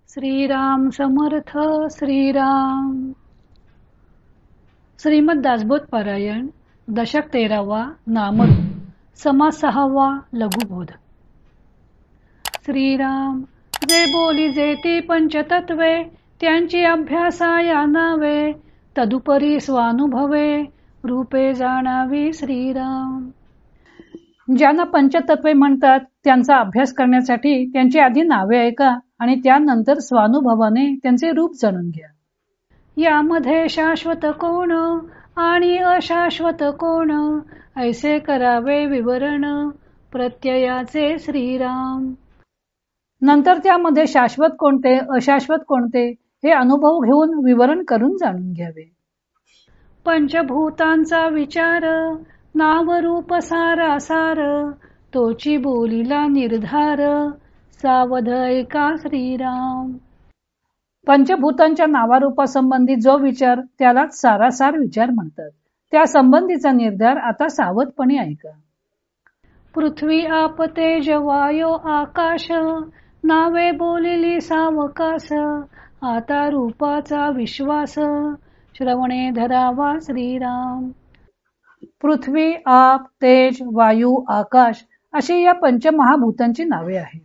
श्रीराम समर्थ श्रीराम. श्रीमद दासबोध पारायण दशक 13वा नामरूप समास 6वा लघुबोध. श्रीराम जे बोली जेती पंचतत्वे त्यांची अभ्यासाया नावे तदुपरी स्वानुभवे रूपे जाणावी श्रीराम. ज्यांना पंचतत्वे म्हणतात त्यांचा अभ्यास करण्यासाठी त्यांची आधी नावे ऐका आणि त्यानंतर स्वानुभवाने त्यांचे रूप जाणून घ्या. यामध्ये शाश्वत कोण आणि अशाश्वत कोण ऐसे करावे विवरण प्रत्ययाचे श्रीराम. नंतर त्यामध्ये शाश्वत कोणते अशाश्वत कोणते हे अनुभव घेऊन विवरण करून जाणून घ्यावे. पंचभूतांचा विचार नाव रूप सारासार तोची बोलीला निर्धार सावध ऐका श्रीराम. पंचभूतांच्या नावारूपासंबंधी जो विचार त्यालाच सारासार विचार म्हणतात. त्या संबंधीचा निर्धार आता सावधपणे ऐका. पृथ्वी आप तेज वायो आकाश नावे बोलिली सावकाश आता रूपाचा विश्वास श्रवणे धरावा श्रीराम. पृथ्वी आप तेज वायू आकाश अशी या पंचमहाभूतांची नावे आहेत.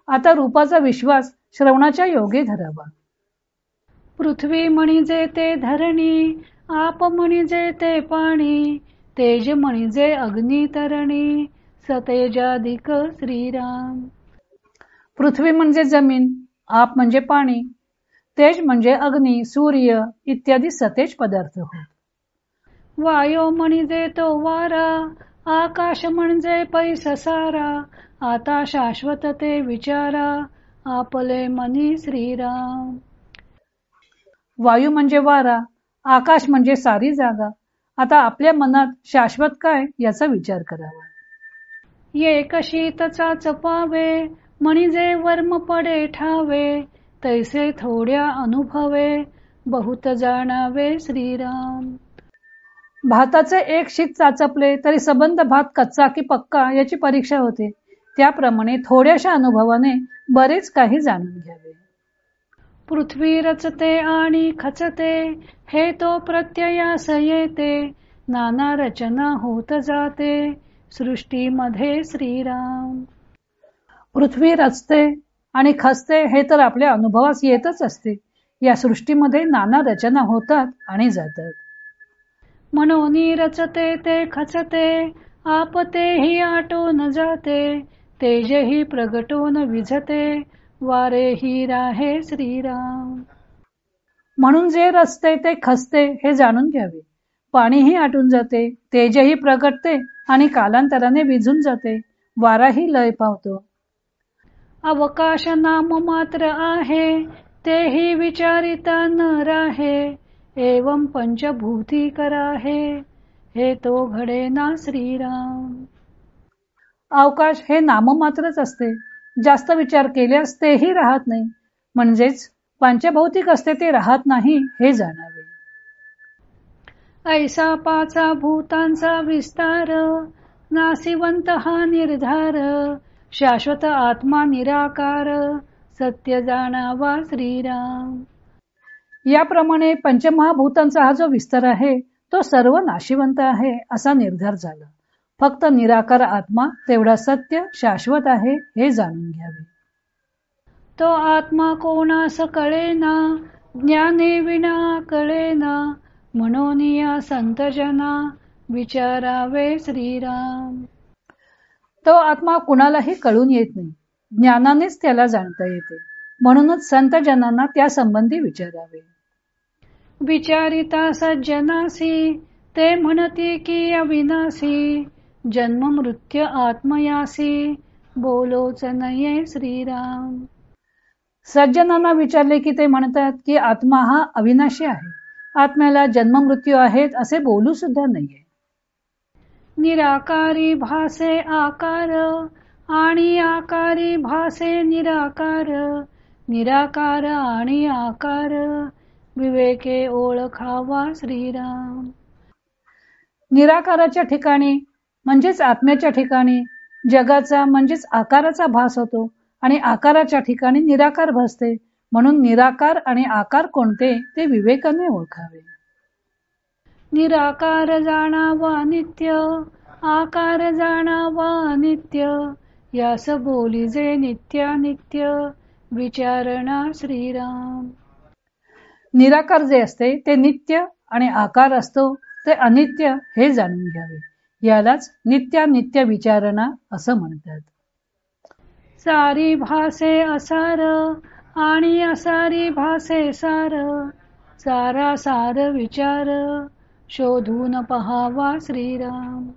आता रूपाचा विश्वास श्रवणाच्या योगे धरावा. पृथ्वी म्हणजे ते धरणी आप म्हणजे ते पाणी तेज म्हणजे अग्नी तरणी सतेजाधिक श्रीराम. पृथ्वी म्हणजे जमीन, आप म्हणजे पाणी, तेज म्हणजे अग्नी सूर्य इत्यादी सतेज पदार्थ होत. वायू म्हणजे तो वारा आकाश म्हणजे पैस सारा आता शाश्वत ते विचारा आपले मनी श्रीराम. वायू म्हणजे वारा, आकाश म्हणजे सारी जागा. आता आपल्या मनात शाश्वत काय याचा विचार करावा. ये कशीतचा चपावे म्हणजे वर्म पडे ठावे तैसे थोड्या अनुभवे बहुत जाणावे श्रीराम. भाताचे एक शीत चाचपले तरी संबंध भात कच्चा की पक्का याची परीक्षा होते. त्याप्रमाणे थोड्याशा अनुभवाने बरेच काही जाणून घ्यावे. पृथ्वी रचते आणि खचते हे तो प्रत्ययास येते नाना रचना होत जाते सृष्टीमध्ये श्रीराम. पृथ्वी रचते आणि खचते हे तर आपल्या अनुभवास येतच असते. या सृष्टीमध्ये नाना रचना होतात आणि जातात. म्हणून रचते ते खचते आप तेही आटोन जाते तेजही प्रगटोन विझते वारेही राहे श्रीराम. म्हणून जे रचते ते खचते हे जाणून घ्यावे. पाणीही आटून जाते तेजही प्रगटते आणि कालांतराने विझून जाते वाराही लय पावतो. अवकाश नाम मात्र आहे तेही विचारिता न राहे एवं पंचभूती कराहे हे तो घडे ना श्रीराम. अवकाश हे नाममात्रच असते. जास्त विचार केल्यास तेही राहत नाही. म्हणजेच पंचभौतिक असते ते राहत नाही हे जाणावे. ऐसा पाचा भूतांचा विस्तार नासिवंत हा निर्धार शाश्वत आत्मा निराकार सत्य जाणावा श्रीराम. याप्रमाणे पंचमहाभूतांचा हा जो विस्तार आहे तो सर्व नाशिवंत आहे असा निर्धार झाला. फक्त निराकार आत्मा तेवढा सत्य शाश्वत आहे हे जाणून घ्यावे. तो आत्मा कोणास कळेना ज्ञाने विना कळेना म्हणून या संत जना विचारावे श्रीराम. तो आत्मा कुणालाही कळून येत नाही. ज्ञानानेच त्याला जाणता येते. म्हणूनच संत जनांना त्या संबंधी विचारावे. विचारिता सज्जनासी ते म्हणती की अविनाशी जन्म मृत्यू आत्मयासी बोलोच नये श्रीराम. सज्जनांना विचारले की ते म्हणतात की आत्मा हा अविनाशी आहे. आत्म्याला जन्म मृत्यू आहेत असे बोलू सुद्धा नाहीये. निराकारी भासे आकार आणि आकारी भासे निराकार निराकार आणि आकार विवेके ओळखावा श्रीराम. निराकाराच्या ठिकाणी म्हणजेच आत्म्याच्या ठिकाणी जगाचा म्हणजेच आकाराचा भास होतो आणि आकाराच्या ठिकाणी निराकार भासते म्हणून निराकार आणि आकार कोणते ते विवेकाने ओळखावे. निराकार जाणावा नित्य, आकार जाणावा नित्य, यास बोली जे नित्यानित्य, विचारणा श्रीराम. निराकार जे असते ते नित्य आणि आकार असतो ते अनित्य हे जाणून घ्यावे. यालाच नित्यानित्य विचारणा असं म्हणतात. सारी भासे असार आणि असारी भासे सार, सारा सार विचार, शोधून पहावा श्रीराम.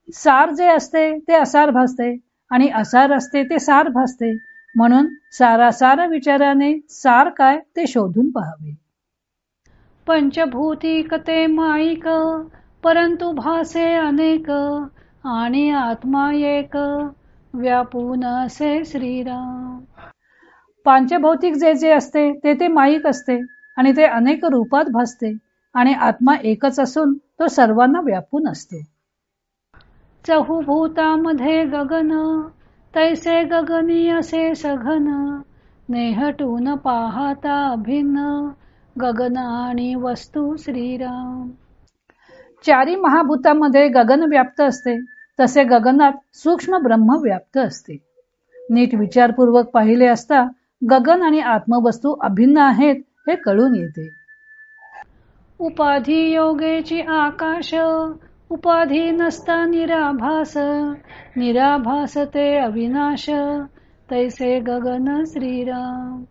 सार जे असते ते असार भासते आणि असार असते ते सार भासते, म्हणून सारासार विचाराने सार काय ते शोधून पहावे. पंचभूतिक ते माईक, परंतु भासे अनेक, आणि आत्मा एक, व्यापून असे श्रीराम. पंचभौतिक जे जे असते ते माईक असते आणि ते अनेक रूपात भासते, आणि आत्मा एकच असून तो सर्वांना व्यापून असतो. चहुभूतामध्ये गगन, तैसे गगनी असे सघन, नेहटून पाहता भिन्न, गगन आणि वस्तू श्रीराम. चारी महाभूतामध्ये गगन व्याप्त असते, तसे गगनात सूक्ष्म ब्रह्म व्याप्त असते. नीट विचारपूर्वक पाहिले असता गगन आणि आत्मवस्तू अभिन्न आहेत हे कळून येते. उपाधी योगेची आकाश, उपाधी नसता निराभास, निराभास ते अविनाश, तैसे गगन श्रीराम.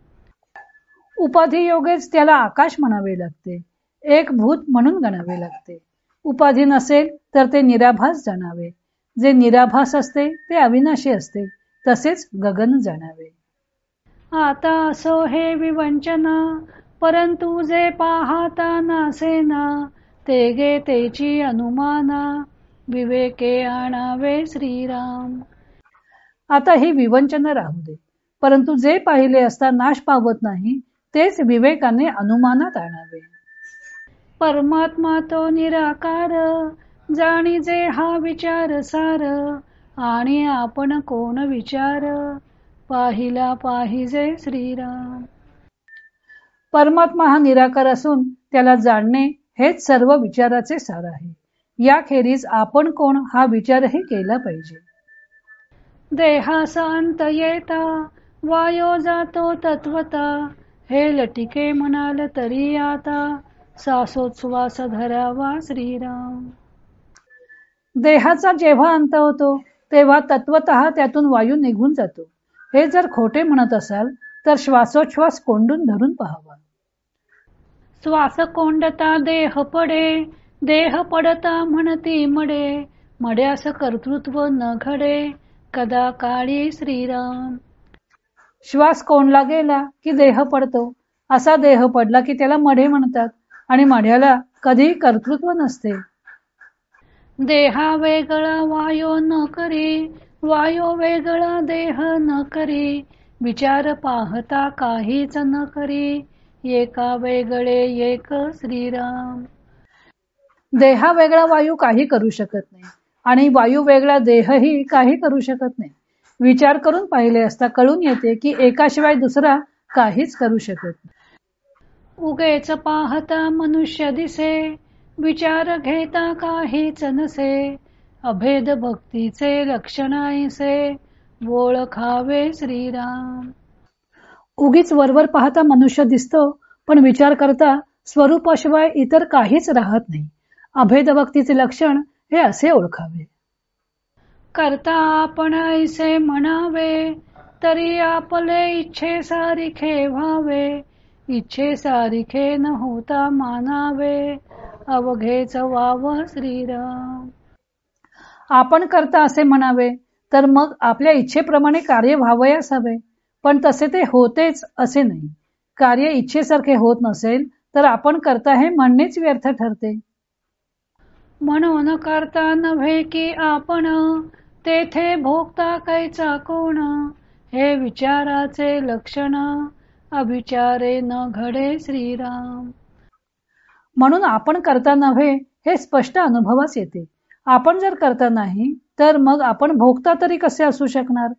उपाधी योगेच त्याला आकाश म्हणावे लागते, एक भूत म्हणून गणावे लागते. उपाधी नसेल तर ते निराभास जाणावे, जे निराभास असते ते अविनाशी असते, तसेच गगन जाणावे. आता असो हे विवंचना, परंतु जे पाहता नासेना, ते गे तेची अनुमाना, विवेके आणावे श्रीराम. आता ही विवंचना राहू दे, परंतु जे पाहिले असता नाश पावत नाही तेच विवेकाने अनुमानात आणावे. परमात्मा तो निराकार, जाणी जे हा विचार सार, आणि आपण कोण विचार, पाहिला पाहिजे श्रीराम. परमात्मा हा निराकार असून त्याला जाणणे हेच सर्व विचाराचे सार आहे. याखेरीज आपण कोण हा विचारही केला पाहिजे. देहास अंत येता, वायो जातो तत्वता, हे लटिके म्हणाल तरी आता, श्वासोच्छ्वास धरावा श्रीराम. देहाचा जेव्हा अंत होतो तेव्हा तत्वतः त्यातून वायू निघून जातो, हे जर खोटे म्हणत असाल तर श्वासोच्छ्वास कोंडून धरून पहावा. श्वास कोंडता देह पडे, देह पडता म्हणती मडे, मड्यास कर्तृत्व न घडे, कदा काळी श्रीराम. श्वास कोंडला गेला की देह पडतो, असा देह पडला की त्याला मढे म्हणतात, आणि मढ्याला कधी कर्तृत्व नसते. देहा वेगळा वायो न करी, वायो वेगळा देह न करी, विचार पाहता काहीच न करी, एका वेगळे एक श्रीराम. देहा वेगळा वायू काही करू शकत नाही, आणि वायू वेगळा देहही काही करू शकत नाही. विचार करून पाहिले असता कळून येते की एकाशिवाय दुसरा काहीच करू शकत नाही. उगेच पाहता मनुष्य दिसे, विचार घेता काहीच नसे, अभेद भक्तीचे लक्षणाईसे, ओळखावे श्रीराम. उगीच वरवर पाहता मनुष्य दिसतो, पण विचार करता स्वरूपाशिवाय इतर काहीच राहत नाही. अभेद भक्तीचे लक्षण हे असे ओळखावे. करता आपण ऐसे म्हणावे, तरी आपले इच्छे सारिखे व्हावे, इच्छे सारिखे न होता मानावे, अवघेच वाव श्रीराम. आपण करता असे म्हणावे तर मग आपल्या इच्छेप्रमाणे कार्य व्हावयास हवे, पण तसे ते होतेच असे नाही. कार्य इच्छेसारखे होत नसेल तर आपण करता हे म्हणणेच व्यर्थ ठरते. म्हणून करता नव्हे की आपण, तेथे भोगता कैचा कोण, हे विचाराचे लक्षण, अविचारे न घडे श्रीराम. म्हणून आपण करता नव्हे हे स्पष्ट अनुभवास येते. आपण जर करता नाही तर मग आपण भोगता तरी कसे असू शकणार.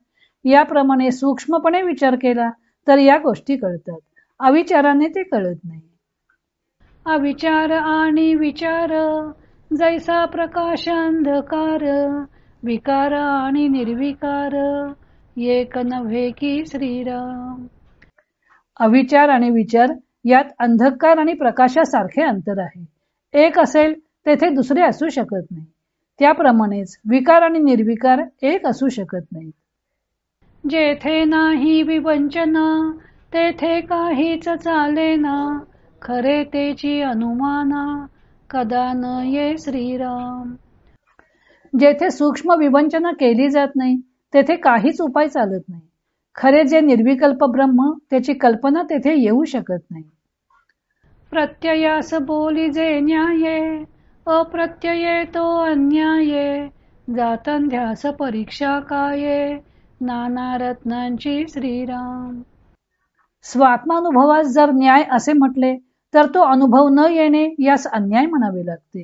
याप्रमाणे सूक्ष्मपणे विचार केला तर या गोष्टी कळतात. अविचाराने ते कळत नाही. अविचार आणि विचार जैसा प्रकाश अंधकार, विकार आणि निर्विकार एक नव्हे की श्रीराम. अविचार आणि विचार यात अंधकार आणि प्रकाशासारखे अंतर आहे. एक असेल तेथे दुसरे असू शकत नाही. त्याप्रमाणेच विकार आणि निर्विकार एक असू शकत नाही. जेथे नाही विवंचना तेथे काहीच चालेना, खरे तेची अनुमाना कदा न ये श्रीराम. जेथे सूक्ष्म विवंचना केली जात नाही तेथे काहीच उपाय चालत नाही. खरे जे निर्विकल्प ब्रह्म त्याची कल्पना तेथे येऊ शकत नाही. प्रत्ययास बोली जे न्याये, अप्रत्यये तो अन्याये, जातंध्यास परीक्षा काये, नाना रत्नांची श्रीराम. स्वात्मानुभवास जर न्याय असे म्हटले तर तो अनुभव न येणे यास अन्याय म्हणावे लागते.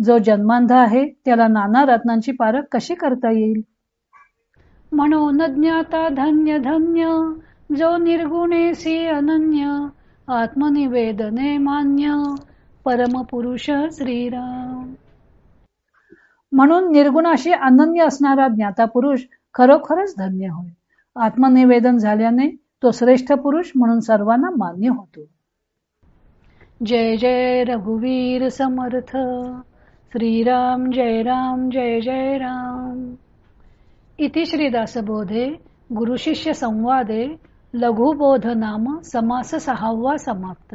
जो जन्मांध आहे त्याला नाना रत्नांची पारख कशी करता येईल. म्हणून ज्ञाता धन्य धन्य, जो निर्गुणेसी अनन्य, आत्मनिवेदने मान्य, परमपुरुष श्रीराम. म्हणून निर्गुणाशी अनन्य असणारा ज्ञाता पुरुष खरोखरच धन्य होय. आत्मनिवेदन झाल्याने तो श्रेष्ठ पुरुष म्हणून सर्वांना मान्य होतो. जय जय रघुवीर समर्थ. श्रीराम जय राम जय जय राम. इति श्रीदासबोधे गुरुशिष्य संवादे लघुबोध नाम समास 6वा समाप्त.